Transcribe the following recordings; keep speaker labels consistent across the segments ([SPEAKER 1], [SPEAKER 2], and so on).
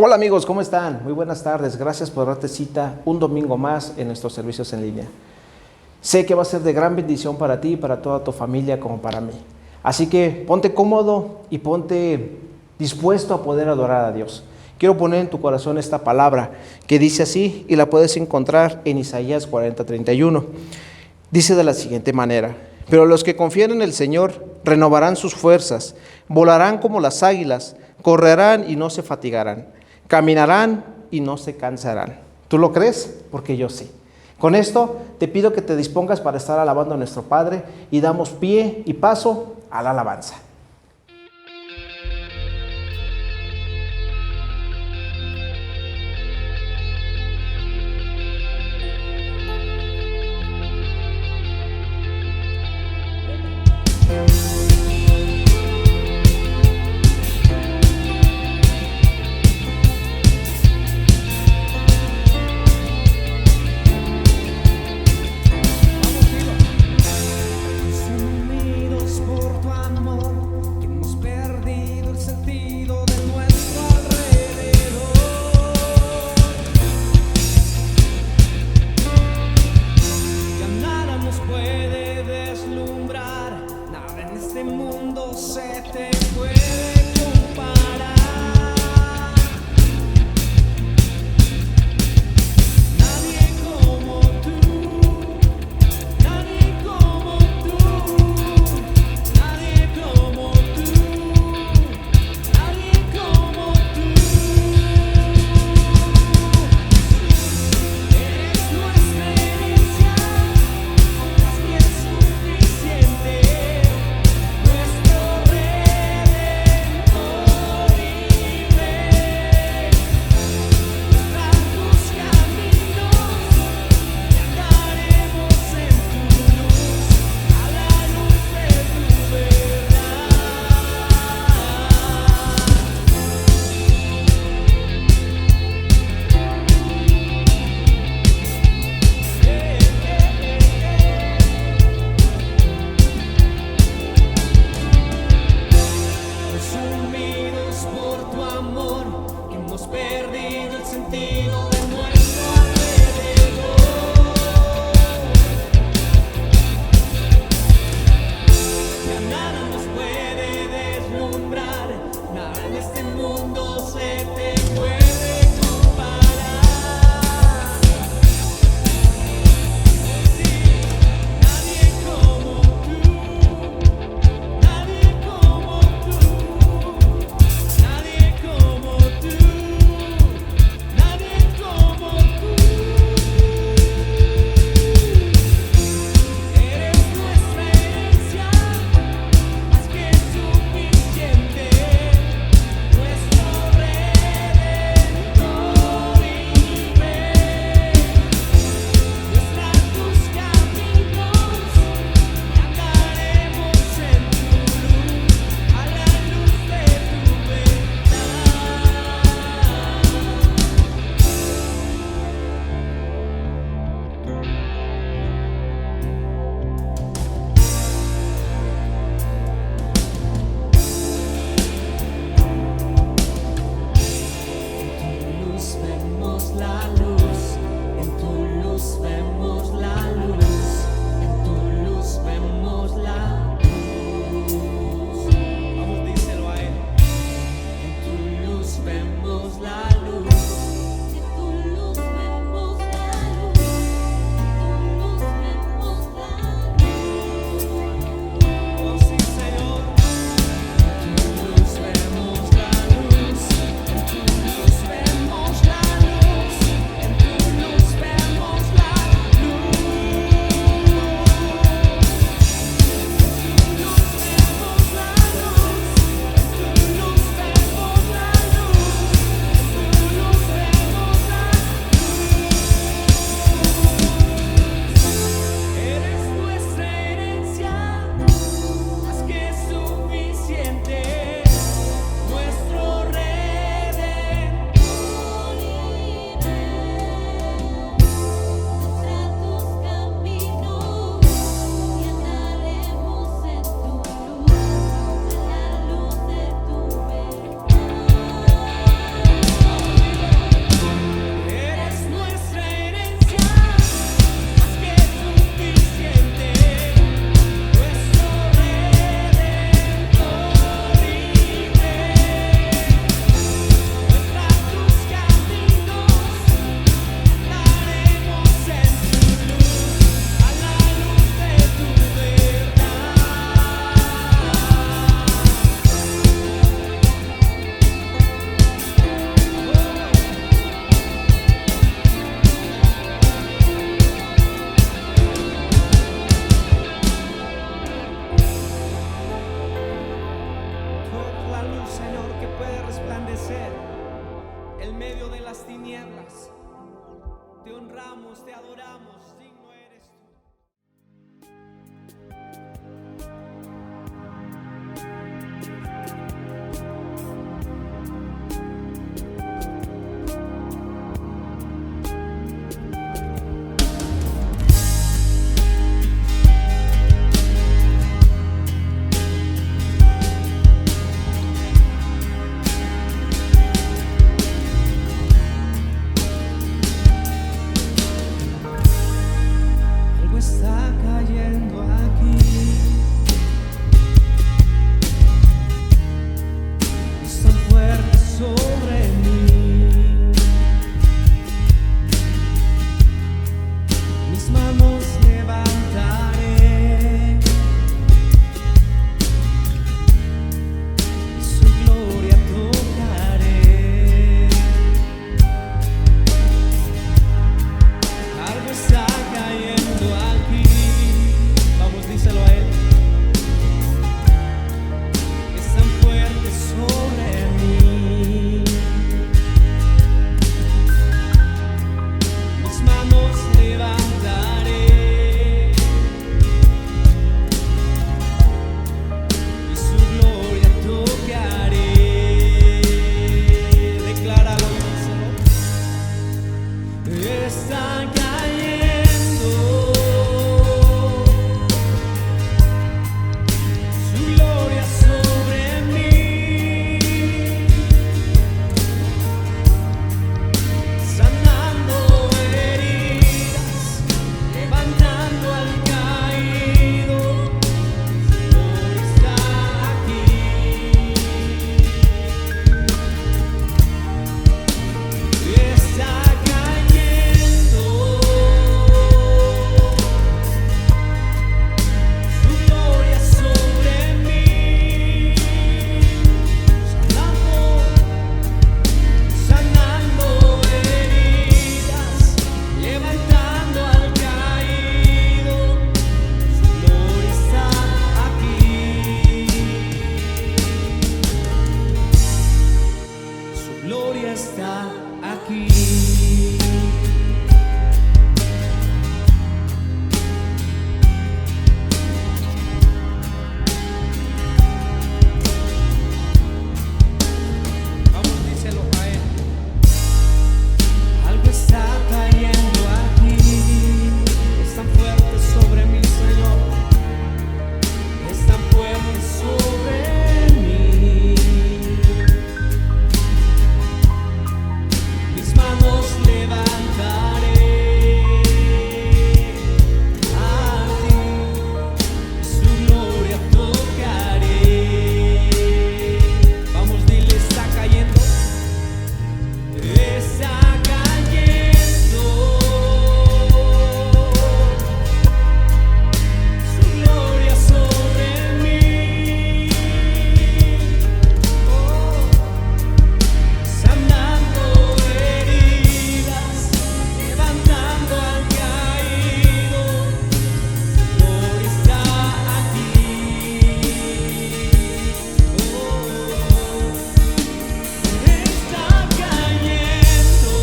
[SPEAKER 1] Hola amigos, ¿cómo están? Muy buenas tardes. Gracias por darte cita un domingo más en nuestros servicios en línea. Sé que va a ser de gran bendición para ti, para toda tu familia, como para mí. Así que ponte cómodo y ponte dispuesto a poder adorar a Dios. Quiero poner en tu corazón esta palabra que dice así y la puedes encontrar en Isaías 40:31. Dice de la siguiente manera: pero los que confían en el Señor renovarán sus fuerzas, volarán como las águilas, correrán y no se fatigarán, caminarán y no se cansarán. ¿Tú lo crees? Porque yo sí. Con esto te pido que te dispongas para estar alabando a nuestro Padre y damos pie y paso a la alabanza.
[SPEAKER 2] Unidos por tu amor. resplandecer en medio de las tinieblas. Te honramos, te adoramos, digno eres tú. Algo está cayendo aquí. Es tan fuerte sobre mí. Mis manos levantaré y su gloria tocaré. Algo está cayendo aquí. Vamos, díselo a él. Es tan fuerte sobre mí. Mis manos levantaré y su gloria tocaré. Decláralo y díselo. Está cayendo su gloria sobre mí, sanando heridas, levantando al caído. Su gloria está aquí. Está cayendo su gloria sobre mí, sanando heridas, levantando al caído. Su gloria está aquí. Su gloria está aquí. Vamos, díselo a él. Algo está cayendo aquí. Es tan fuerte sobre mí, Señor. Es tan fuerte sobre mí. Mis manos levantaré a ti, su gloria tocaré. Vamos, dile, está cayendo. Está cayendo su gloria sobre mí. Sanando heridas, levantando al caído. Su gloria está aquí. Está cayendo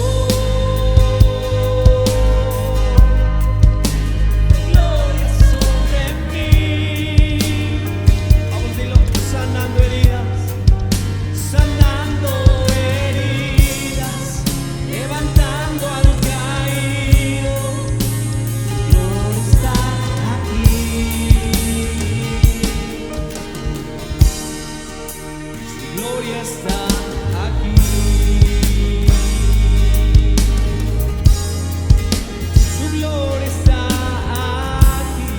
[SPEAKER 2] gloria sobre mí. Vamos, dilo, sanando heridas, levantando al caído. Su gloria está aquí. Su gloria está aquí. Su gloria está aquí.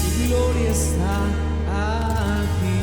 [SPEAKER 2] Su gloria está aquí.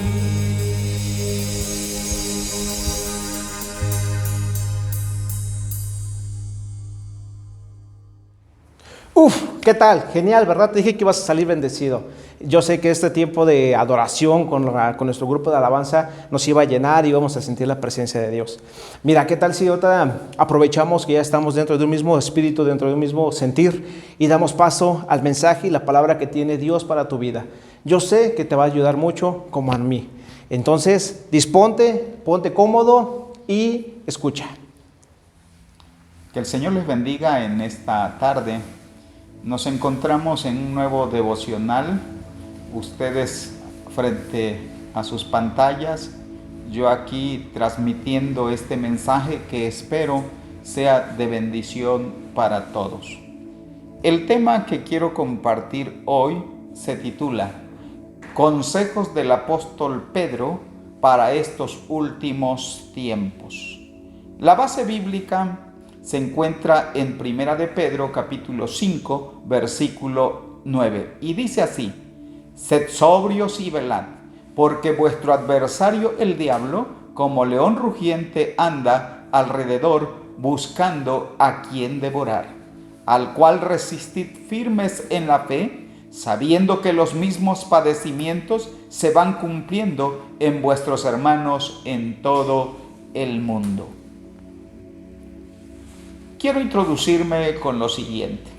[SPEAKER 1] Uf, ¿qué tal? Genial, ¿verdad? Te dije que ibas a salir bendecido. Yo sé que este tiempo de adoración con nuestro grupo de alabanza nos iba a llenar y íbamos a sentir la presencia de Dios. Mira, ¿qué tal si ahorita aprovechamos que ya estamos dentro de un mismo espíritu, dentro de un mismo sentir y damos paso al mensaje y la palabra que tiene Dios para tu vida? Yo sé que te va a ayudar mucho como a mí. Entonces, disponte, ponte cómodo y escucha.
[SPEAKER 3] Que el Señor les bendiga en esta tarde. Nos encontramos en un nuevo devocional. Ustedes frente a sus pantallas, yo aquí transmitiendo este mensaje que espero sea de bendición para todos. El tema que quiero compartir hoy se titula Consejos del apóstol Pedro para estos últimos tiempos. La base bíblica se encuentra en Primera de Pedro, capítulo 5, versículo 9, y dice así: Sed sobrios y velad, porque vuestro adversario el diablo, como león rugiente, anda alrededor buscando a quien devorar, al cual resistid firmes en la fe, sabiendo que los mismos padecimientos se van cumpliendo en vuestros hermanos en todo el mundo. Quiero introducirme con lo siguiente.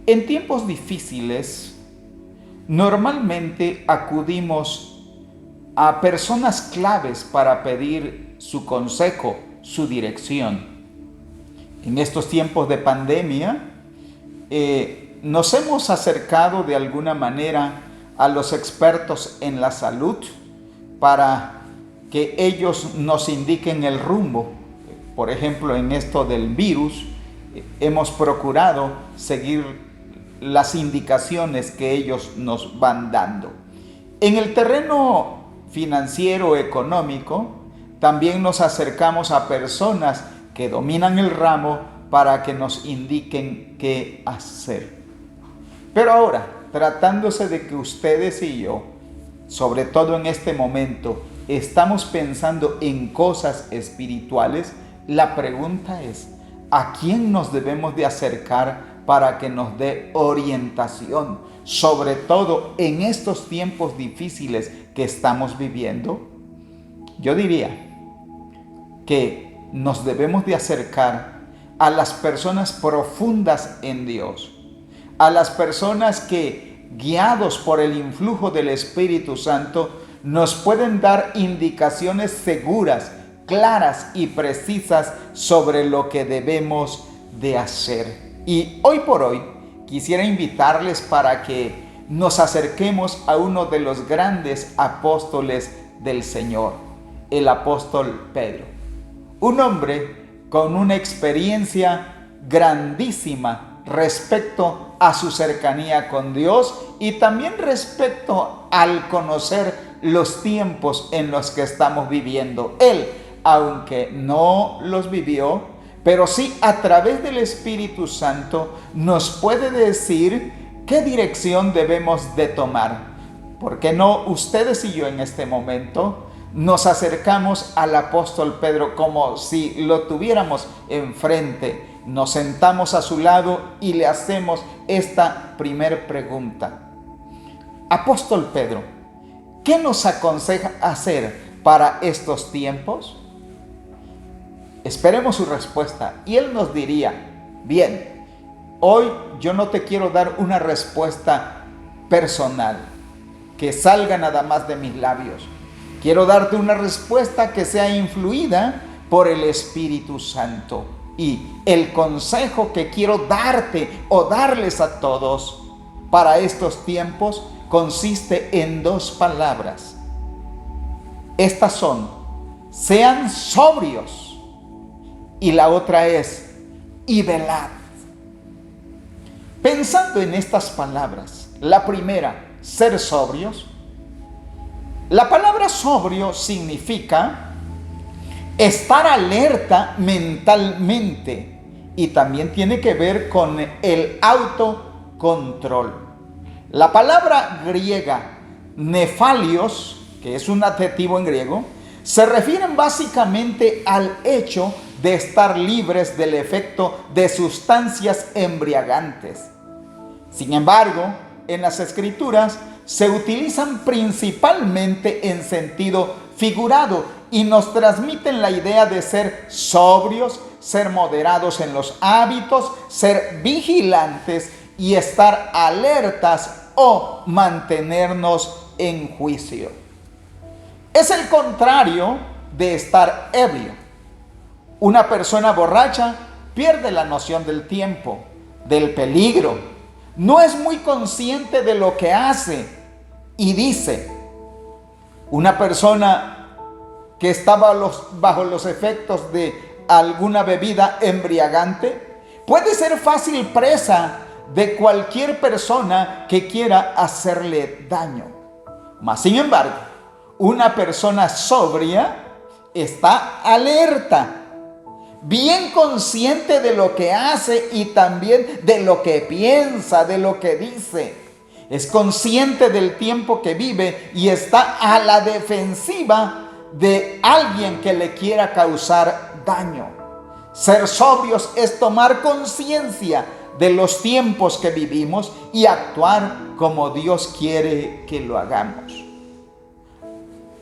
[SPEAKER 3] En tiempos difíciles, normalmente acudimos a personas claves para pedir su consejo, su dirección. En estos tiempos de pandemia, nos hemos acercado de alguna manera a los expertos en la salud para que ellos nos indiquen el rumbo. Por ejemplo, en esto del virus, hemos procurado seguir las indicaciones que ellos nos van dando. En el terreno financiero, económico, también nos acercamos a personas que dominan el ramo para que nos indiquen qué hacer. Pero ahora, tratándose de que ustedes y yo, sobre todo en este momento, estamos pensando en cosas espirituales, la pregunta es, ¿a quién nos debemos de acercar para que nos dé orientación, sobre todo en estos tiempos difíciles que estamos viviendo? Yo diría que nos debemos de acercar a las personas profundas en Dios, a las personas que, guiados por el influjo del Espíritu Santo, nos pueden dar indicaciones seguras, claras y precisas sobre lo que debemos de hacer. Y hoy por hoy quisiera invitarles para que nos acerquemos a uno de los grandes apóstoles del Señor, el apóstol Pedro. Un hombre con una experiencia grandísima respecto a su cercanía con Dios y también respecto al conocer los tiempos en los que estamos viviendo. Él, aunque no los vivió, pero sí a través del Espíritu Santo nos puede decir qué dirección debemos de tomar. ¿Por qué no ustedes y yo en este momento nos acercamos al apóstol Pedro como si lo tuviéramos enfrente? Nos sentamos a su lado y le hacemos esta primer pregunta. Apóstol Pedro, ¿qué nos aconseja hacer para estos tiempos? Esperemos su respuesta y él nos diría: bien, hoy yo no te quiero dar una respuesta personal que salga nada más de mis labios. Quiero darte una respuesta que sea influida por el Espíritu Santo. Y el consejo que quiero darte o darles a todos para estos tiempos consiste en dos palabras. Estas son: sean sobrios. Y la otra es: y velad. Pensando en estas palabras, la primera, ser sobrios. La palabra sobrio significa estar alerta mentalmente y también tiene que ver con el autocontrol. La palabra griega nefalios, que es un adjetivo en griego, se refieren básicamente al hecho de estar libres del efecto de sustancias embriagantes. Sin embargo, en las Escrituras se utilizan principalmente en sentido figurado y nos transmiten la idea de ser sobrios, ser moderados en los hábitos, ser vigilantes y estar alertas o mantenernos en juicio. Es el contrario de estar ebrio. Una persona borracha pierde la noción del tiempo, del peligro. No es muy consciente de lo que hace y dice. Una persona que está bajo los efectos de alguna bebida embriagante puede ser fácil presa de cualquier persona que quiera hacerle daño. Mas, sin embargo, una persona sobria está alerta, bien consciente de lo que hace y también de lo que piensa, de lo que dice. Es consciente del tiempo que vive y está a la defensiva de alguien que le quiera causar daño. Ser sobrios es tomar conciencia de los tiempos que vivimos y actuar como Dios quiere que lo hagamos.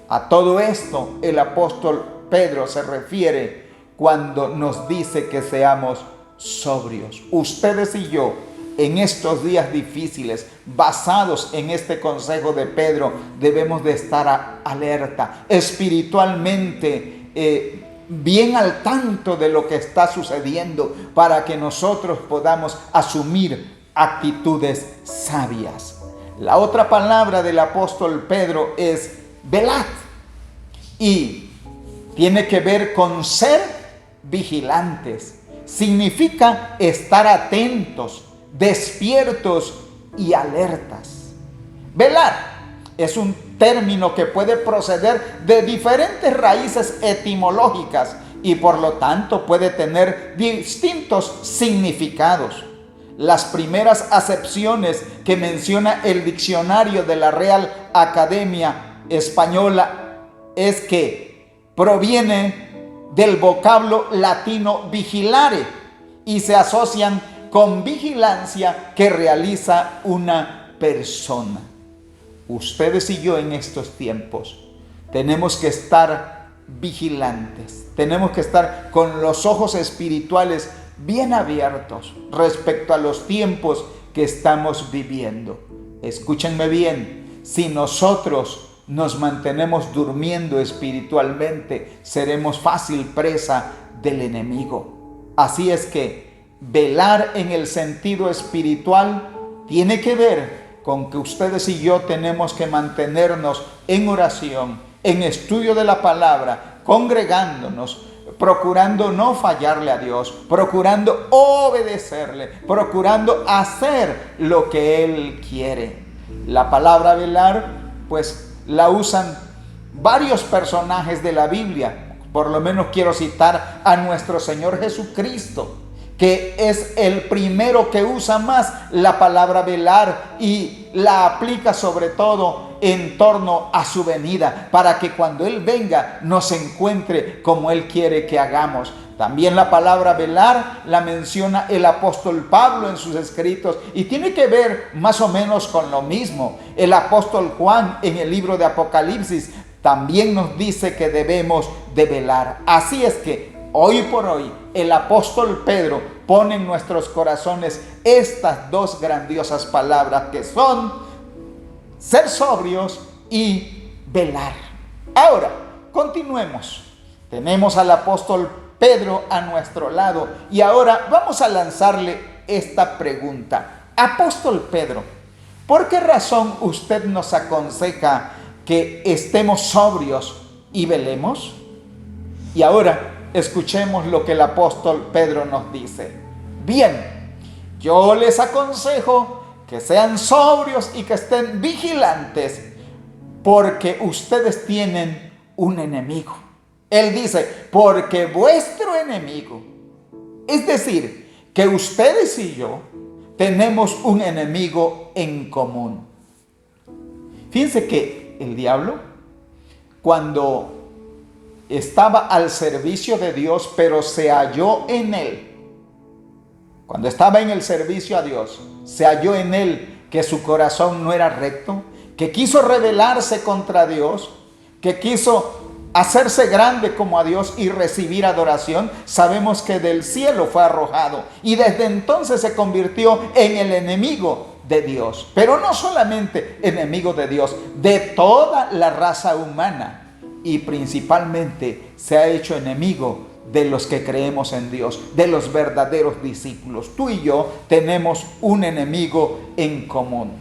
[SPEAKER 3] A todo esto el apóstol Pedro se refiere cuando nos dice que seamos sobrios. Ustedes y yo, en estos días difíciles, basados en este consejo de Pedro, debemos de estar alerta, espiritualmente bien al tanto de lo que está sucediendo, para que nosotros podamos asumir actitudes sabias. La otra palabra del apóstol Pedro es velad, y tiene que ver con ser vigilantes. Significa estar atentos, despiertos y alertas. Velar es un término que puede proceder de diferentes raíces etimológicas y por lo tanto puede tener distintos significados. Las primeras acepciones que menciona el diccionario de la Real Academia Española es que proviene del vocablo latino vigilare y se asocian con vigilancia que realiza una persona. Ustedes y yo en estos tiempos tenemos que estar vigilantes, tenemos que estar con los ojos espirituales bien abiertos respecto a los tiempos que estamos viviendo. Escúchenme bien, si nosotros nos mantenemos durmiendo espiritualmente, seremos fácil presa del enemigo. Así es que velar en el sentido espiritual tiene que ver con que ustedes y yo tenemos que mantenernos en oración, en estudio de la palabra, congregándonos, procurando no fallarle a Dios, procurando obedecerle, procurando hacer lo que Él quiere. La palabra velar, pues la usan varios personajes de la Biblia. Por lo menos quiero citar a nuestro Señor Jesucristo, que es el primero que usa más la palabra velar y la aplica sobre todo en torno a su venida, para que cuando Él venga nos encuentre como Él quiere que hagamos. También la palabra velar la menciona el apóstol Pablo en sus escritos y tiene que ver más o menos con lo mismo. El apóstol Juan en el libro de Apocalipsis también nos dice que debemos de velar. Así es que hoy por hoy el apóstol Pedro pone en nuestros corazones estas dos grandiosas palabras que son ser sobrios y velar. Ahora, continuemos. Tenemos al apóstol Pedro a nuestro lado y ahora vamos a lanzarle esta pregunta. Apóstol Pedro, ¿por qué razón usted nos aconseja que estemos sobrios y velemos? Y ahora escuchemos lo que el apóstol Pedro nos dice. Bien, yo les aconsejo que sean sobrios y que estén vigilantes, porque ustedes tienen un enemigo. Él dice, porque vuestro enemigo, es decir, que ustedes y yo tenemos un enemigo en común. Fíjense que el diablo, cuando estaba al servicio de Dios, pero se halló en él, cuando estaba en el servicio a Dios, se halló en él que su corazón no era recto, que quiso rebelarse contra Dios, que quiso hacerse grande como a Dios y recibir adoración. Sabemos que del cielo fue arrojado y desde entonces se convirtió en el enemigo de Dios, pero no solamente enemigo de Dios, de toda la raza humana, y principalmente se ha hecho enemigo de los que creemos en Dios, de los verdaderos discípulos. Tú y yo tenemos un enemigo en común.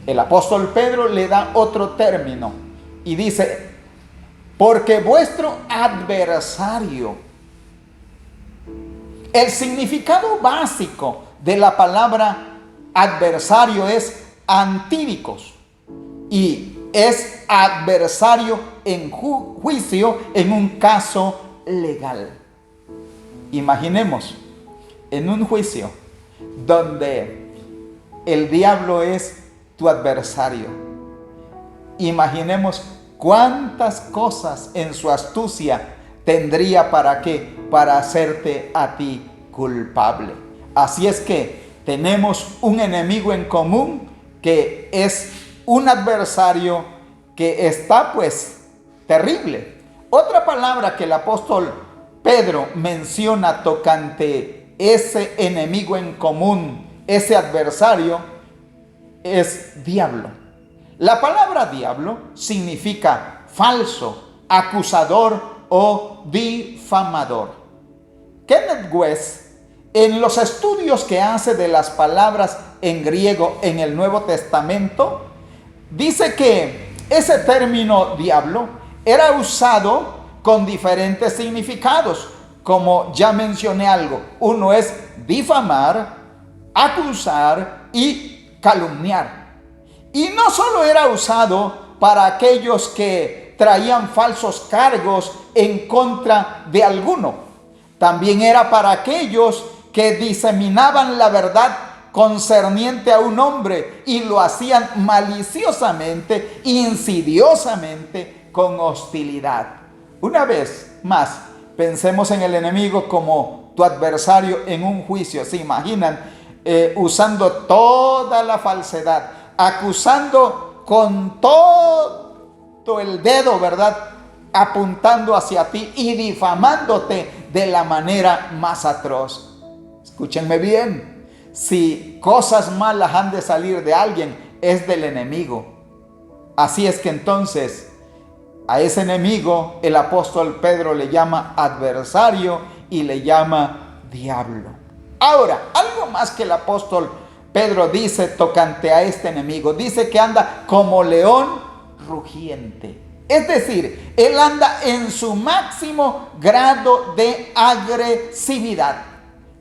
[SPEAKER 3] El apóstol Pedro le da otro término y dice: porque vuestro adversario. El significado básico de la palabra adversario es antídicos, y es adversario en juicio en un caso legal. Imaginemos en un juicio donde el diablo es tu adversario. Imaginemos cuántas cosas en su astucia tendría para qué, para hacerte a ti culpable. Así es que tenemos un enemigo en común que es un adversario que está pues terrible. Otra palabra que el apóstol Pedro menciona tocante ese enemigo en común, ese adversario, es diablo. La palabra diablo significa falso, acusador o difamador. Kenneth Wuest, en los estudios que hace de las palabras en griego en el Nuevo Testamento, dice que ese término diablo era usado con diferentes significados. Como ya mencioné algo, uno es difamar, acusar y calumniar. Y no solo era usado para aquellos que traían falsos cargos en contra de alguno, también era para aquellos que diseminaban la verdad concerniente a un hombre y lo hacían maliciosamente, insidiosamente, con hostilidad. Una vez más, pensemos en el enemigo como tu adversario en un juicio. ¿Se imaginan? Usando toda la falsedad, acusando con todo el dedo, ¿verdad?, apuntando hacia ti y difamándote de la manera más atroz. Escúchenme bien, si cosas malas han de salir de alguien, es del enemigo. Así es que entonces a ese enemigo el apóstol Pedro le llama adversario y le llama diablo. Ahora, algo más que el apóstol Pedro dice tocante a este enemigo. Dice que anda como león rugiente. Es decir, él anda en su máximo grado de agresividad.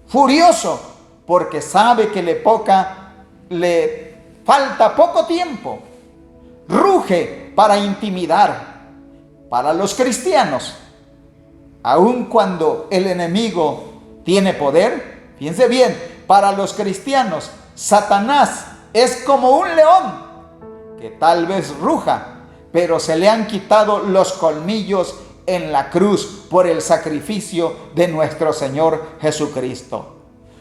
[SPEAKER 3] Furioso, porque sabe que le falta poco tiempo. Ruge para intimidar. Para los cristianos, aun cuando el enemigo tiene poder, fíjense bien, para los cristianos, Satanás es como un león que tal vez ruja, pero se le han quitado los colmillos en la cruz por el sacrificio de nuestro Señor Jesucristo.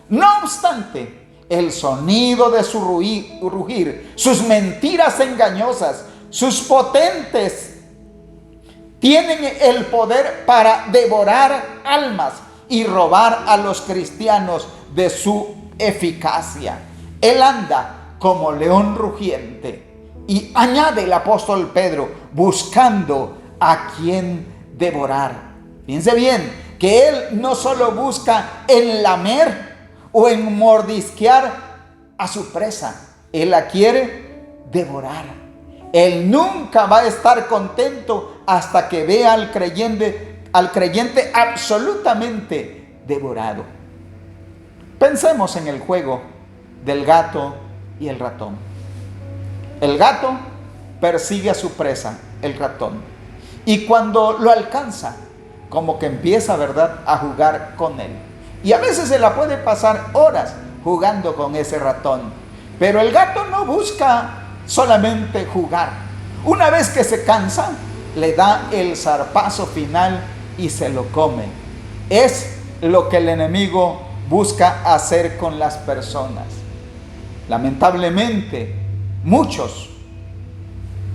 [SPEAKER 3] No obstante, el sonido de su rugir, sus mentiras engañosas, sus potentes tienen el poder para devorar almas y robar a los cristianos de su eficacia. Él anda como león rugiente. Y añade el apóstol Pedro, buscando a quien devorar. Fíjense bien, que él no solo busca en lamer o en mordisquear a su presa. Él la quiere devorar. Él nunca va a estar contento hasta que vea al creyente absolutamente devorado. Pensemos en el juego del gato y el ratón. El gato persigue a su presa, el ratón, y cuando lo alcanza, como que empieza, ¿verdad?, a jugar con él. Y a veces se la puede pasar horas jugando con ese ratón. Pero el gato no busca solamente jugar. Una vez que se cansa, le da el zarpazo final y se lo come. Es lo que el enemigo busca hacer con las personas. Lamentablemente, muchos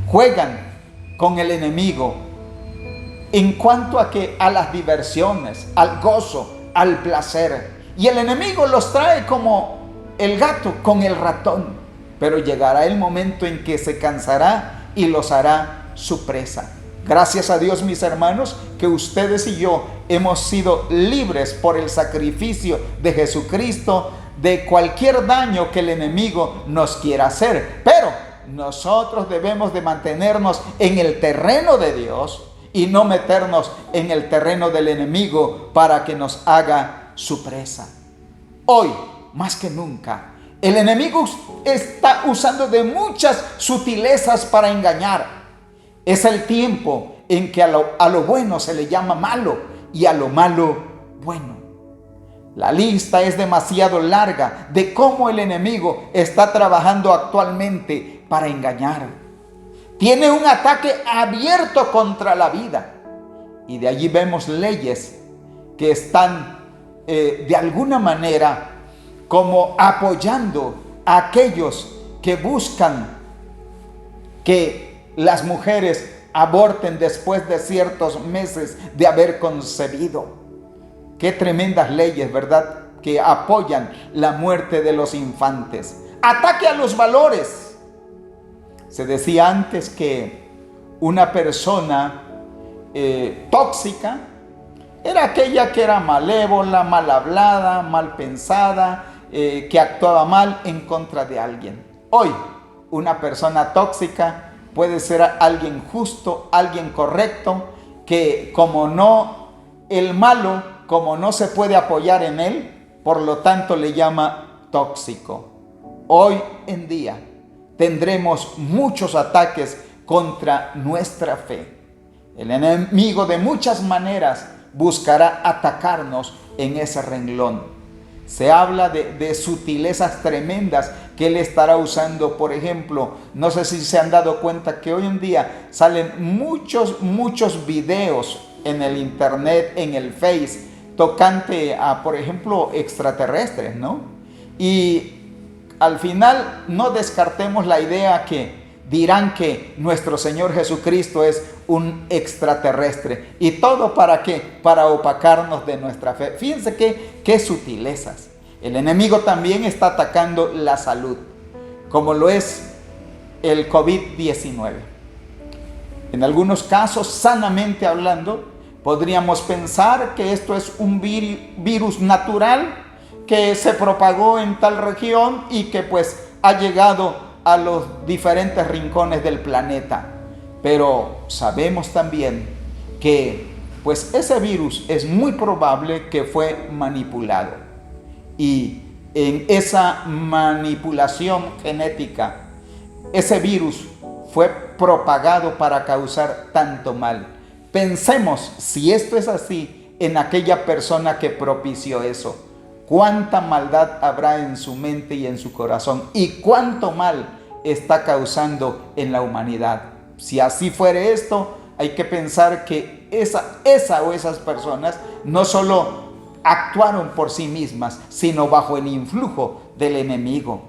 [SPEAKER 3] juegan con el enemigo en cuanto a las diversiones, al gozo, al placer. Y el enemigo los trae como el gato con el ratón. pero llegará el momento en que se cansará y los hará su presa. Gracias a Dios, mis hermanos, que ustedes y yo hemos sido libres por el sacrificio de Jesucristo de cualquier daño que el enemigo nos quiera hacer. Pero nosotros debemos de mantenernos en el terreno de Dios y no meternos en el terreno del enemigo para que nos haga su presa. Hoy, más que nunca, el enemigo está usando de muchas sutilezas para engañar. Es el tiempo en que a lo bueno se le llama malo y a lo malo bueno. La lista es demasiado larga de cómo el enemigo está trabajando actualmente para engañar. Tiene un ataque abierto contra la vida. Y de allí vemos leyes que están de alguna manera como apoyando a aquellos que buscan que las mujeres aborten después de ciertos meses de haber concebido. Qué tremendas leyes, ¿verdad?, que apoyan la muerte de los infantes. Ataque a los valores. Se decía antes que una persona tóxica era aquella que era malévola, mal hablada, mal pensada, que actuaba mal en contra de alguien. Hoy, una persona tóxica puede ser alguien justo, alguien correcto, que como no, el malo, como no se puede apoyar en él, por lo tanto le llama tóxico. Hoy en día tendremos muchos ataques contra nuestra fe. El enemigo de muchas maneras buscará atacarnos en ese renglón. Se habla de sutilezas tremendas que él estará usando. Por ejemplo, no sé si se han dado cuenta que hoy en día salen muchos videos en el internet, en el Face, tocante a, por ejemplo, extraterrestres, ¿no? Y al final no descartemos la idea que dirán que nuestro Señor Jesucristo es un extraterrestre. ¿Y todo para qué? Para opacarnos de nuestra fe. Fíjense qué sutilezas. El enemigo también está atacando la salud, como lo es el COVID-19. En algunos casos, sanamente hablando, podríamos pensar que esto es un virus natural que se propagó en tal región y que pues ha llegado a los diferentes rincones del planeta. Pero sabemos también que pues ese virus es muy probable que fue manipulado. Y en esa manipulación genética, ese virus fue propagado para causar tanto mal. Pensemos, si esto es así, en aquella persona que propició eso. ¿Cuánta maldad habrá en su mente y en su corazón? ¿Y cuánto mal está causando en la humanidad? Si así fuere esto, hay que pensar que esa o esas personas no solo actuaron por sí mismas, sino bajo el influjo del enemigo.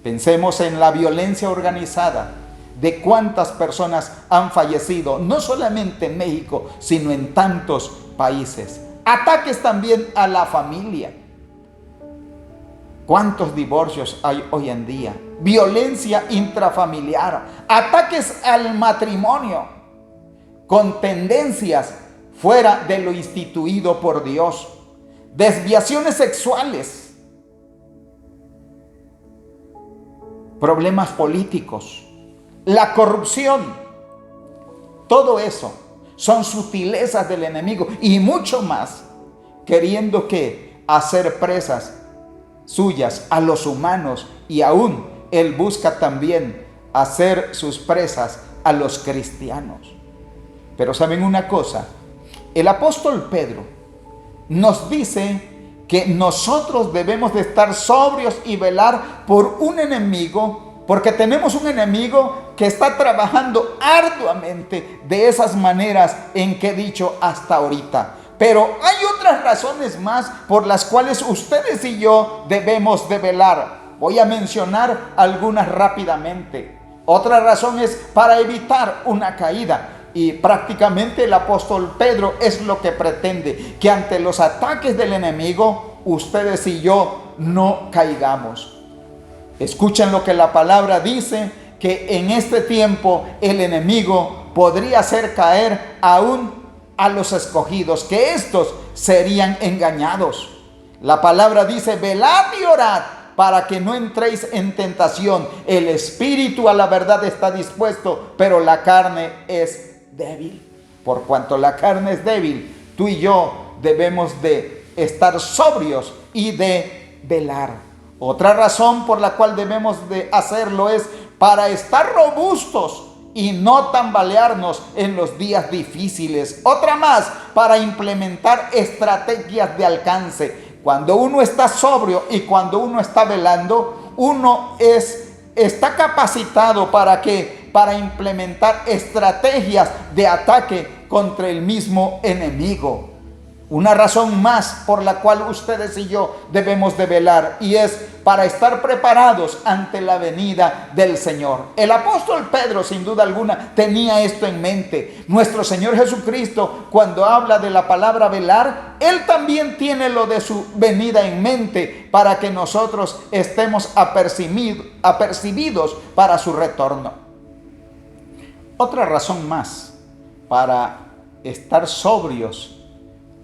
[SPEAKER 3] Pensemos en la violencia organizada, de cuántas personas han fallecido, no solamente en México, sino en tantos países. Ataques también a la familia. ¿Cuántos divorcios hay hoy en día? Violencia intrafamiliar, ataques al matrimonio, con tendencias fuera de lo instituido por Dios, desviaciones sexuales, problemas políticos, la corrupción. Todo eso son sutilezas del enemigo y mucho más, queriendo hacer presas suyas a los humanos, y aún él busca también hacer sus presas a los cristianos. Pero ¿saben una cosa? El apóstol Pedro nos dice que nosotros debemos de estar sobrios y velar por un enemigo, porque tenemos un enemigo que está trabajando arduamente de esas maneras en que he dicho hasta ahorita. Pero hay otras razones más por las cuales ustedes y yo debemos de velar. Voy a mencionar algunas rápidamente. Otra razón es para evitar una caída. Y prácticamente el apóstol Pedro es lo que pretende, que ante los ataques del enemigo, ustedes y yo no caigamos. Escuchen lo que la palabra dice, que en este tiempo el enemigo podría hacer caer aún a los escogidos, que estos serían engañados. La palabra dice: velad y orad para que no entréis en tentación. El espíritu a la verdad está dispuesto, pero la carne es débil. Por cuanto la carne es débil, tú y yo debemos de estar sobrios y de velar. Otra razón por la cual debemos de hacerlo es para estar robustos y no tambalearnos en los días difíciles. Otra más, para implementar estrategias de alcance. Cuando uno está sobrio y cuando uno está velando, uno está capacitado para implementar estrategias de ataque contra el mismo enemigo. Una razón más por la cual ustedes y yo debemos de velar, y es para estar preparados ante la venida del Señor. El apóstol Pedro, sin duda alguna, tenía esto en mente. Nuestro Señor Jesucristo, cuando habla de la palabra velar, Él también tiene lo de su venida en mente, para que nosotros estemos apercibidos para su retorno. Otra razón más para estar sobrios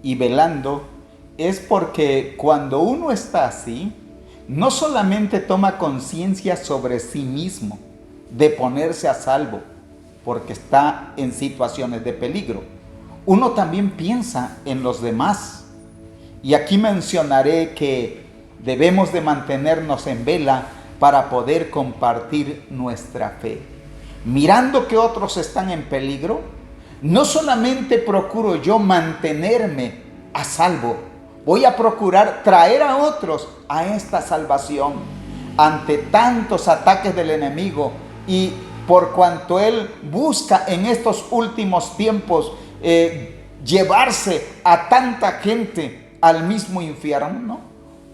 [SPEAKER 3] y velando es porque cuando uno está así, no solamente toma conciencia sobre sí mismo de ponerse a salvo porque está en situaciones de peligro, uno también piensa en los demás. Y aquí mencionaré que debemos de mantenernos en vela para poder compartir nuestra fe. Mirando que otros están en peligro, no solamente procuro yo mantenerme a salvo, voy a procurar traer a otros a esta salvación ante tantos ataques del enemigo, y por cuanto él busca en estos últimos tiempos llevarse a tanta gente al mismo infierno, ¿no?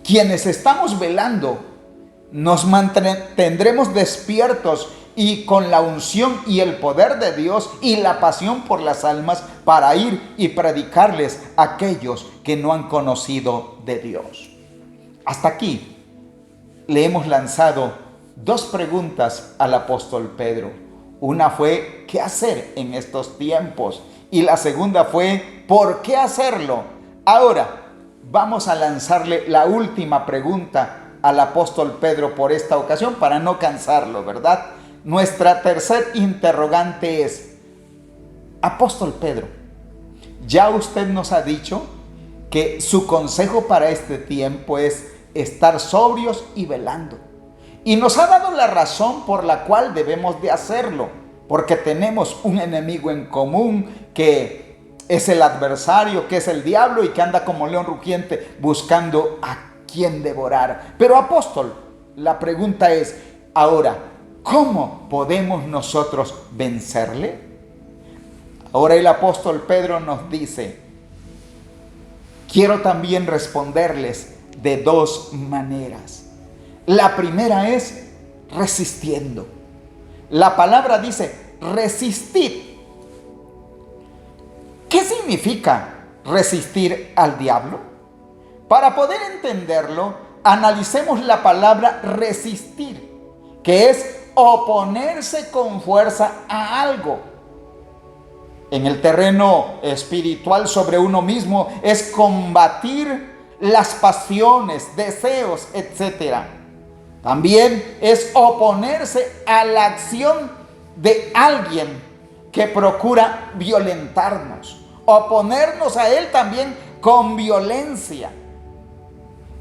[SPEAKER 3] Quienes estamos velando nos mantendremos despiertos y con la unción y el poder de Dios y la pasión por las almas para ir y predicarles a aquellos que no han conocido de Dios. Hasta aquí le hemos lanzado dos preguntas al apóstol Pedro. Una fue: ¿qué hacer en estos tiempos? Y la segunda fue: ¿por qué hacerlo? Ahora vamos a lanzarle la última pregunta al apóstol Pedro por esta ocasión, para no cansarlo, ¿verdad? Nuestra tercer interrogante es: apóstol Pedro, ya usted nos ha dicho que su consejo para este tiempo es estar sobrios y velando. Y nos ha dado la razón por la cual debemos de hacerlo, porque tenemos un enemigo en común que es el adversario, que es el diablo, y que anda como león rugiente buscando a quien devorar. Pero apóstol, la pregunta es ahora: ¿cómo podemos nosotros vencerle? Ahora el apóstol Pedro nos dice: quiero también responderles de dos maneras. La primera es resistiendo. La palabra dice: resistid. ¿Qué significa resistir al diablo? Para poder entenderlo, analicemos la palabra resistir, que es oponerse con fuerza a algo. En el terreno espiritual sobre uno mismo es combatir las pasiones, deseos, etc. También es oponerse a la acción de alguien que procura violentarnos, oponernos a él también con violencia.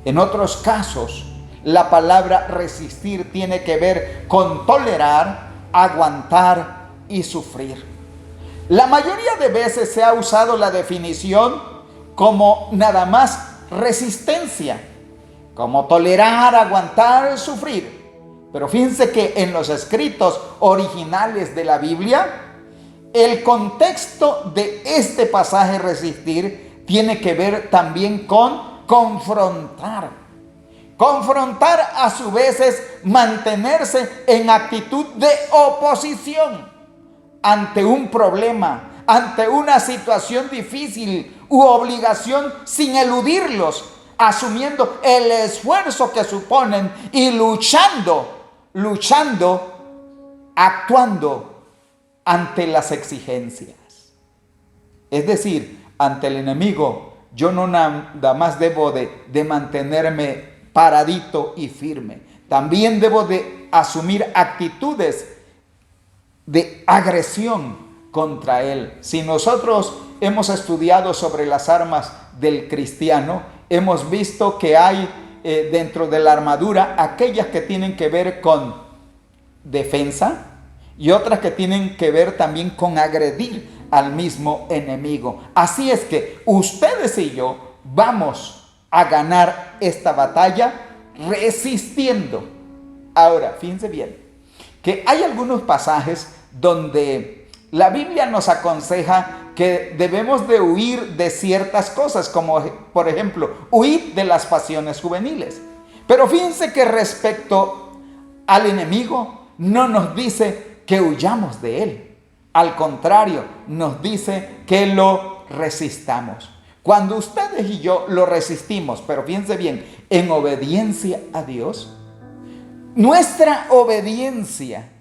[SPEAKER 3] En otros casos, la palabra resistir tiene que ver con tolerar, aguantar y sufrir. La mayoría de veces se ha usado la definición como nada más resistencia, como tolerar, aguantar, sufrir. Pero fíjense que en los escritos originales de la Biblia, el contexto de este pasaje resistir tiene que ver también con confrontar. Confrontar a su vez es mantenerse en actitud de oposición ante un problema, ante una situación difícil u obligación, sin eludirlos, asumiendo el esfuerzo que suponen y luchando, actuando ante las exigencias. Es decir, ante el enemigo, yo no nada más debo de mantenerme paradito y firme. También debo de asumir actitudes de agresión contra él. Si nosotros hemos estudiado sobre las armas del cristiano, hemos visto que hay dentro de la armadura aquellas que tienen que ver con defensa y otras que tienen que ver también con agredir al mismo enemigo. Así es que ustedes y yo vamos a ganar esta batalla resistiendo. Ahora, fíjense bien, que hay algunos pasajes donde la Biblia nos aconseja que debemos de huir de ciertas cosas, como por ejemplo, huir de las pasiones juveniles. Pero fíjense que respecto al enemigo, no nos dice que huyamos de él. Al contrario, nos dice que lo resistamos. Cuando ustedes y yo lo resistimos, pero fíjense bien, en obediencia a Dios, nuestra obediencia,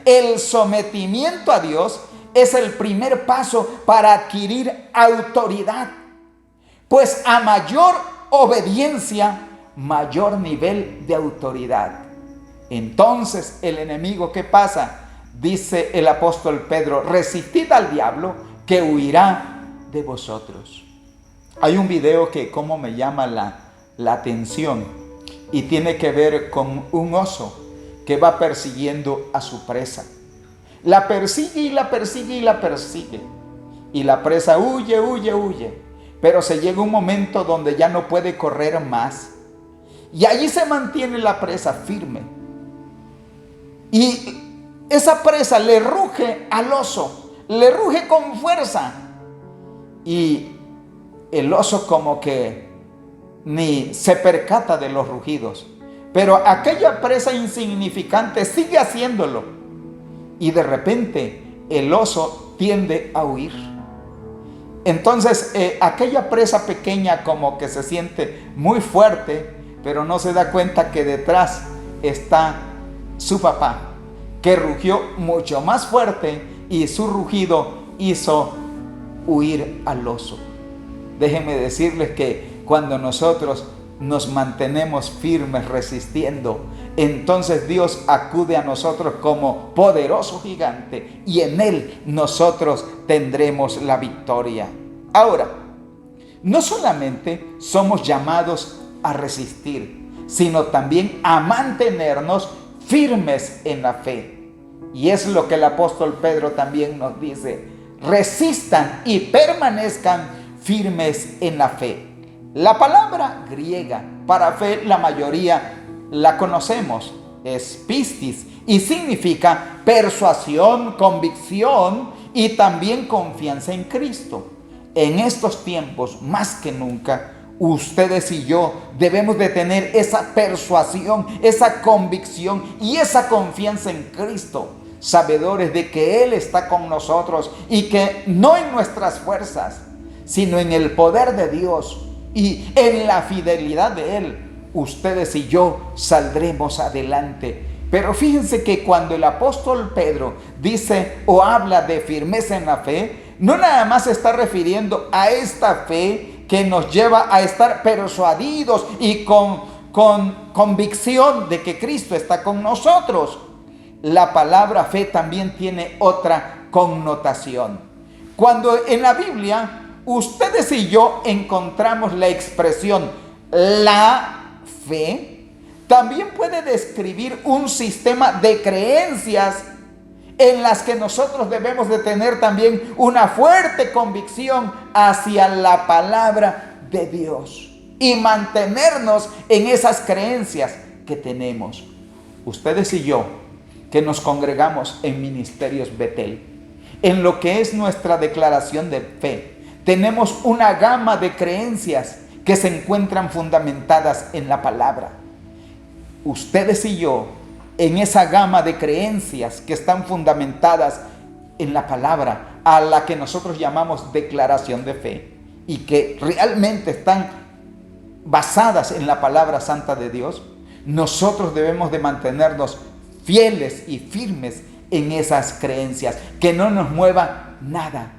[SPEAKER 3] el sometimiento a Dios es el primer paso para adquirir autoridad. Pues a mayor obediencia, mayor nivel de autoridad. Entonces, el enemigo, ¿qué pasa? Dice el apóstol Pedro, resistid al diablo que huirá de vosotros. Hay un video que como me llama la atención y tiene que ver con un oso que va persiguiendo a su presa. La persigue y la persigue y la persigue. Y la presa huye. Pero se llega un momento donde ya no puede correr más. Y allí se mantiene la presa firme. Y esa presa le ruge al oso, le ruge con fuerza. Y el oso como que ni se percata de los rugidos. Pero aquella presa insignificante sigue haciéndolo. Y de repente el oso tiende a huir. Entonces aquella presa pequeña como que se siente muy fuerte, pero no se da cuenta que detrás está su papá, que rugió mucho más fuerte y su rugido hizo huir al oso. Déjenme decirles que cuando nosotros nos mantenemos firmes resistiendo, entonces Dios acude a nosotros como poderoso gigante y en Él nosotros tendremos la victoria. Ahora, no solamente somos llamados a resistir, sino también a mantenernos firmes en la fe. Y es lo que el apóstol Pedro también nos dice: resistan y permanezcan firmes en la fe. La palabra griega para fe, la mayoría la conocemos, es pistis, y significa persuasión, convicción y también confianza en Cristo. En estos tiempos, más que nunca, ustedes y yo debemos de tener esa persuasión, esa convicción y esa confianza en Cristo, sabedores de que Él está con nosotros y que no en nuestras fuerzas, sino en el poder de Dios y en la fidelidad de Él, ustedes y yo saldremos adelante. Pero fíjense que cuando el apóstol Pedro dice o habla de firmeza en la fe, no nada más se está refiriendo a esta fe que nos lleva a estar persuadidos y con convicción de que Cristo está con nosotros. La palabra fe también tiene otra connotación. Cuando en la Biblia ustedes y yo encontramos la expresión la fe, también puede describir un sistema de creencias en las que nosotros debemos de tener también una fuerte convicción hacia la palabra de Dios y mantenernos en esas creencias que tenemos. Ustedes y yo, que nos congregamos en Ministerios Betel, en lo que es nuestra declaración de fe, tenemos una gama de creencias que se encuentran fundamentadas en la palabra. Ustedes y yo, en esa gama de creencias que están fundamentadas en la palabra, a la que nosotros llamamos declaración de fe, y que realmente están basadas en la palabra santa de Dios, nosotros debemos de mantenernos fieles y firmes en esas creencias, que no nos mueva nada,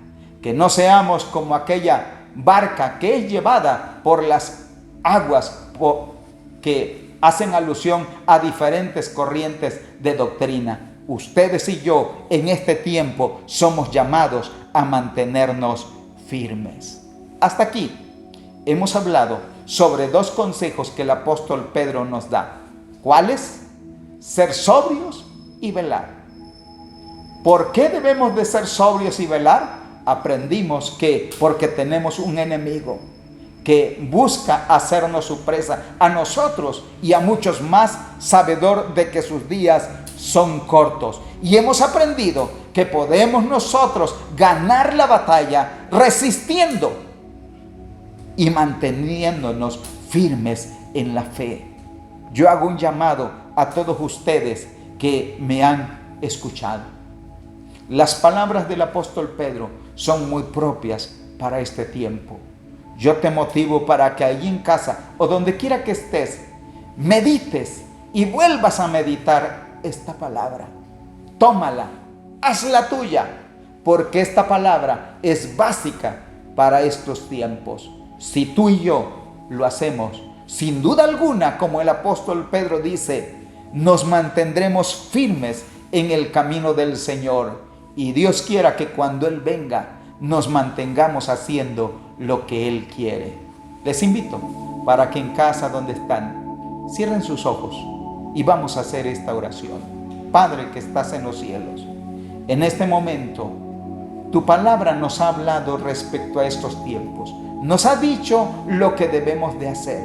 [SPEAKER 3] que no seamos como aquella barca que es llevada por las aguas que hacen alusión a diferentes corrientes de doctrina. Ustedes y yo en este tiempo somos llamados a mantenernos firmes. Hasta aquí hemos hablado sobre 2 consejos que el apóstol Pedro nos da. ¿Cuáles? Ser sobrios y velar. ¿Por qué debemos de ser sobrios y velar? Aprendimos que porque tenemos un enemigo que busca hacernos su presa, a nosotros y a muchos más, sabedor de que sus días son cortos. Y hemos aprendido que podemos nosotros ganar la batalla resistiendo y manteniéndonos firmes en la fe. Yo hago un llamado a todos ustedes que me han escuchado. Las palabras del apóstol Pedro son muy propias para este tiempo. Yo te motivo para que allí en casa o donde quiera que estés, medites y vuelvas a meditar esta palabra. Tómala, hazla tuya, porque esta palabra es básica para estos tiempos. Si tú y yo lo hacemos, sin duda alguna, como el apóstol Pedro dice, nos mantendremos firmes en el camino del Señor. Y Dios quiera que cuando Él venga, nos mantengamos haciendo lo que Él quiere. Les invito para que en casa donde están, cierren sus ojos y vamos a hacer esta oración. Padre que estás en los cielos, en este momento, tu palabra nos ha hablado respecto a estos tiempos. Nos ha dicho lo que debemos de hacer.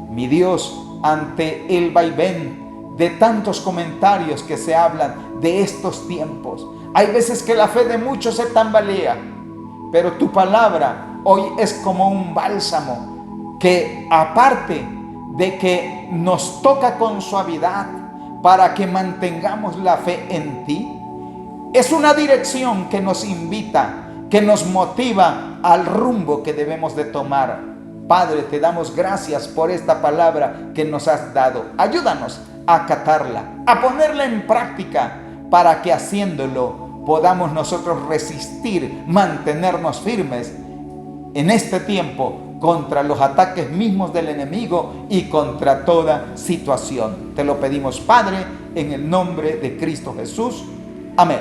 [SPEAKER 3] Mi Dios, ante el vaivén de tantos comentarios que se hablan de estos tiempos, hay veces que la fe de muchos se tambalea, pero tu palabra hoy es como un bálsamo que, aparte de que nos toca con suavidad para que mantengamos la fe en ti, es una dirección que nos invita, que nos motiva al rumbo que debemos de tomar. Padre, te damos gracias por esta palabra que nos has dado. Ayúdanos a acatarla, a ponerla en práctica, para que haciéndolo podamos nosotros resistir, mantenernos firmes en este tiempo contra los ataques mismos del enemigo y contra toda situación. Te lo pedimos, Padre, en el nombre de Cristo Jesús. Amén.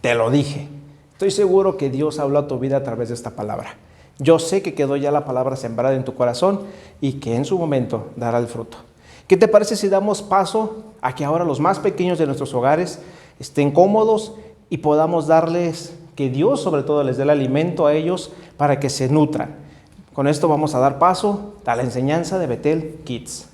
[SPEAKER 1] Te lo dije. Estoy seguro que Dios habló a tu vida a través de esta palabra. Yo sé que quedó ya la palabra sembrada en tu corazón y que en su momento dará el fruto. ¿Qué te parece si damos paso a que ahora los más pequeños de nuestros hogares estén cómodos y podamos darles, que Dios sobre todo les dé el alimento a ellos para que se nutran? Con esto vamos a dar paso a la enseñanza de Betel Kids.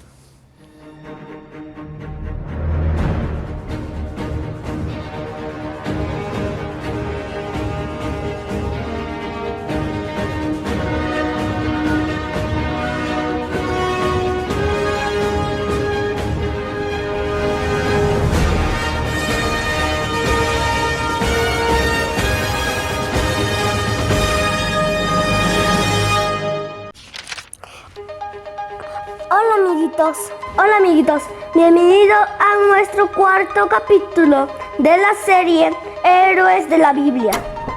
[SPEAKER 4] Hola amiguitos, bienvenido a nuestro cuarto capítulo de la serie Héroes de la Biblia.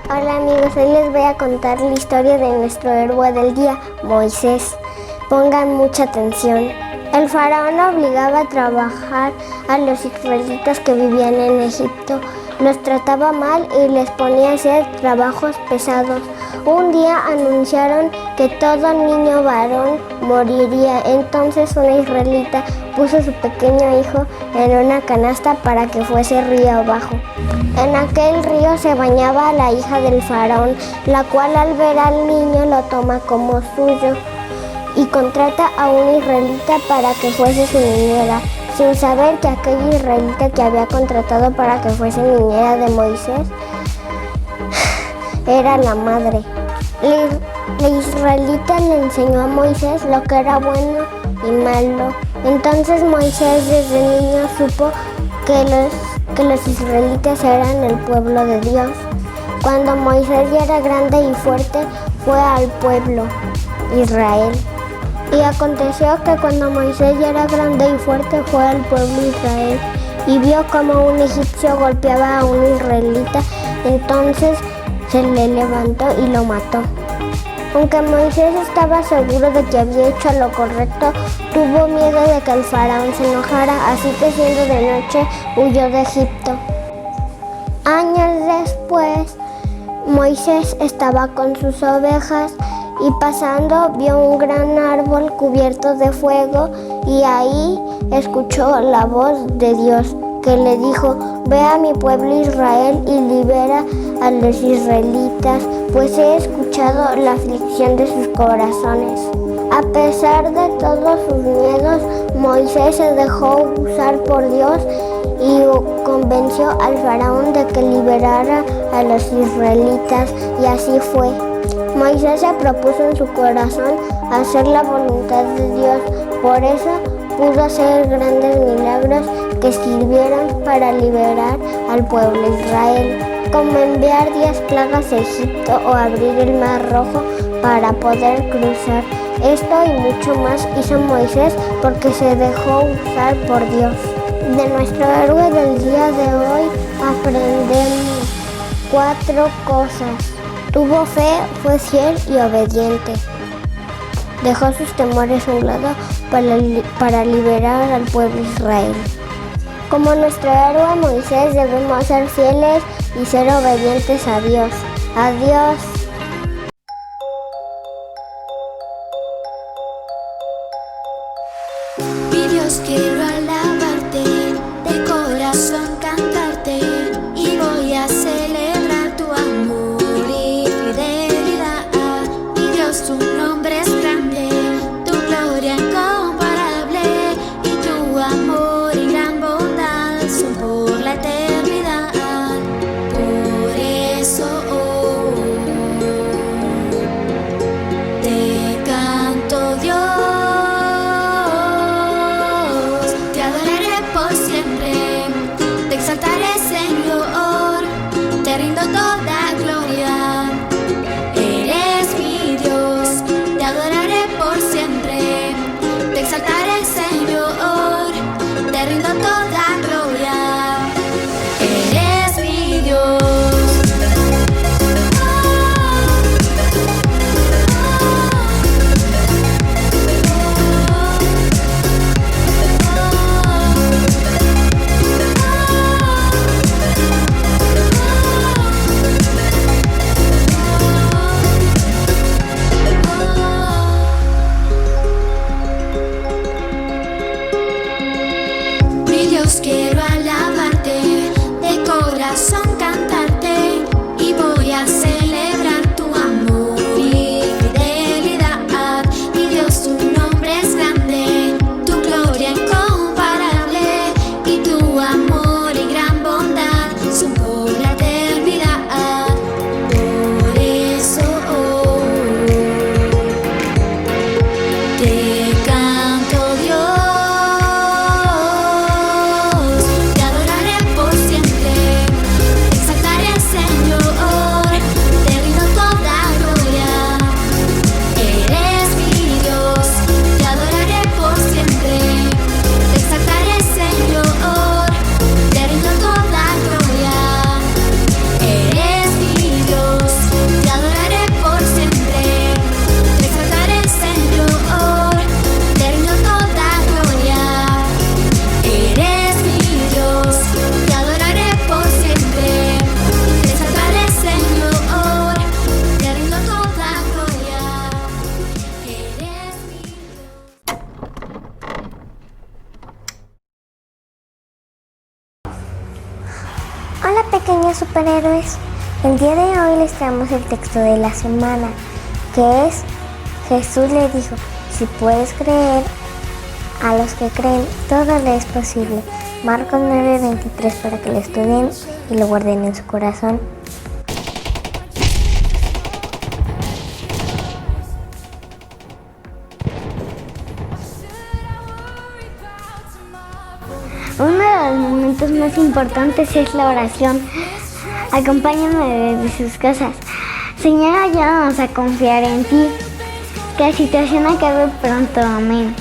[SPEAKER 5] Hola amigos, hoy les voy a contar la historia de nuestro héroe del día, Moisés. Pongan mucha atención. El faraón obligaba a trabajar a los israelitas que vivían en Egipto. Los trataba mal y les ponía a hacer trabajos pesados. Un día anunciaron que todo niño varón moriría. Entonces una israelita puso a su pequeño hijo en una canasta para que fuese río abajo. En aquel río se bañaba la hija del faraón, la cual al ver al niño lo toma como suyo y contrata a un israelita para que fuese su niñera, sin saber que aquella israelita que había contratado para que fuese niñera de Moisés era la madre. La israelita le enseñó a Moisés lo que era bueno y malo. Entonces Moisés desde niño supo que los israelitas eran el pueblo de Dios. Cuando Moisés ya era grande y fuerte, fue al pueblo Israel. Y aconteció que cuando Moisés ya era grande y fuerte, fue al pueblo Israel y vio como un egipcio golpeaba a un israelita, entonces se le levantó y lo mató. Aunque Moisés estaba seguro de que había hecho lo correcto, tuvo miedo de que el faraón se enojara, así que siendo de noche huyó de Egipto. Años después, Moisés estaba con sus ovejas y pasando vio un gran árbol cubierto de fuego y ahí escuchó la voz de Dios que le dijo: ve a mi pueblo Israel y libera a los israelitas, pues he escuchado la aflicción de sus corazones. A pesar de todos sus miedos, Moisés se dejó usar por Dios y convenció al faraón de que liberara a los israelitas, y así fue. Moisés se propuso en su corazón hacer la voluntad de Dios, por eso pudo hacer grandes milagros que sirvieron para liberar al pueblo Israel, como enviar 10 plagas a Egipto o abrir el mar rojo para poder cruzar. Esto y mucho más hizo Moisés porque se dejó usar por Dios. De nuestro héroe del día de hoy aprendemos 4 cosas. Tuvo fe, fue fiel y obediente. Dejó sus temores a un lado para liberar al pueblo Israel. Como nuestro héroe Moisés, debemos ser fieles y ser obedientes a Dios. Adiós.
[SPEAKER 6] Mi Dios, quiero alabarte, de corazón cantarte, y voy a celebrar tu amor y fidelidad. Mi Dios, tu nombre es grande, tu gloria incomparable, y tu amor y gran bondad son por la eternidad. Por eso te canto, Dios. Te rindo toda gloria, eres mi Dios, te adoraré por siempre, te exaltaré, Señor, te rindo toda gloria, eres mi Dios. Quiero alabarte, de corazón cantarte, y voy a celebrar tu amor y fidelidad. Mi Dios, tu nombre es grande, tu gloria incomparable, y tu amor y gran bondad son por la eternidad. Por eso te canto, Dios.
[SPEAKER 5] Hola pequeños superhéroes, el día de hoy les traemos el texto de la semana, que es: Jesús le dijo, si puedes creer, a los que creen todo les es posible. Marcos 9:23, para que lo estudien y lo guarden en su corazón. Uno de los momentos más importantes es la oración. Acompáñame desde sus casas. Señor, ayúdanos a confiar en ti. Que la situación acabe pronto. Amén.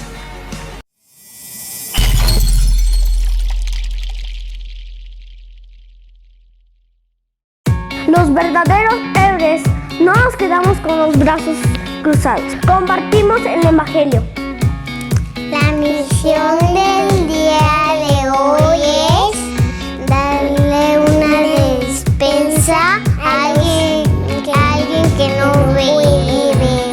[SPEAKER 5] Los verdaderos héroes no nos quedamos con los brazos cruzados. Compartimos el Evangelio.
[SPEAKER 7] La misión del día de hoy es darle una despensa a alguien que no puede ver.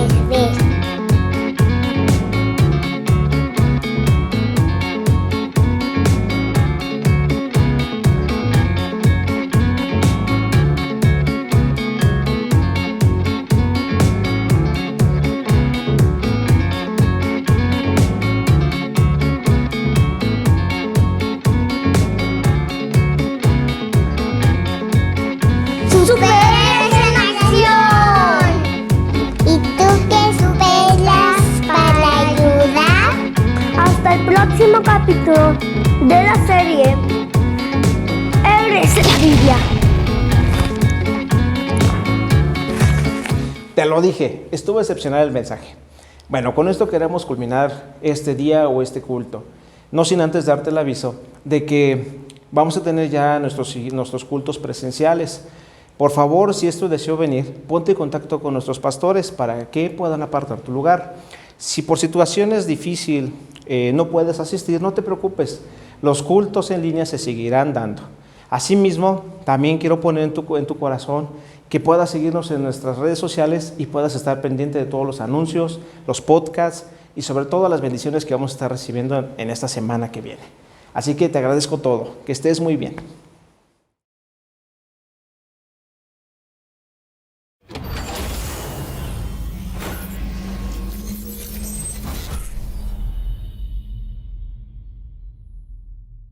[SPEAKER 7] ¡Superhéroes en acción! ¿Y tú qué superas para ayudar?
[SPEAKER 5] Hasta el próximo capítulo de la serie Héroes de la Biblia.
[SPEAKER 1] Te lo dije, estuvo excepcional el mensaje. Bueno, con esto queremos culminar este día o este culto. No sin antes darte el aviso de que vamos a tener ya nuestros cultos presenciales. Por favor, si es tu deseo venir, ponte en contacto con nuestros pastores para que puedan apartar tu lugar. Si por situaciones difíciles no puedes asistir, no te preocupes. Los cultos en línea se seguirán dando. Asimismo, también quiero poner en tu corazón que puedas seguirnos en nuestras redes sociales y puedas estar pendiente de todos los anuncios, los podcasts y sobre todo las bendiciones que vamos a estar recibiendo en esta semana que viene. Así que te agradezco todo. Que estés muy bien.